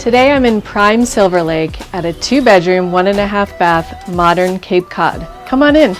Today I'm in prime Silverlake at a 2-bedroom, 1.5 bath modern Cape Cod. Come on in.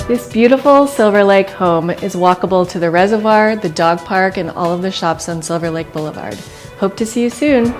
This beautiful Silverlake home is walkable to the reservoir, the dog park, and all of the shops on Silverlake Boulevard. Hope to see you soon.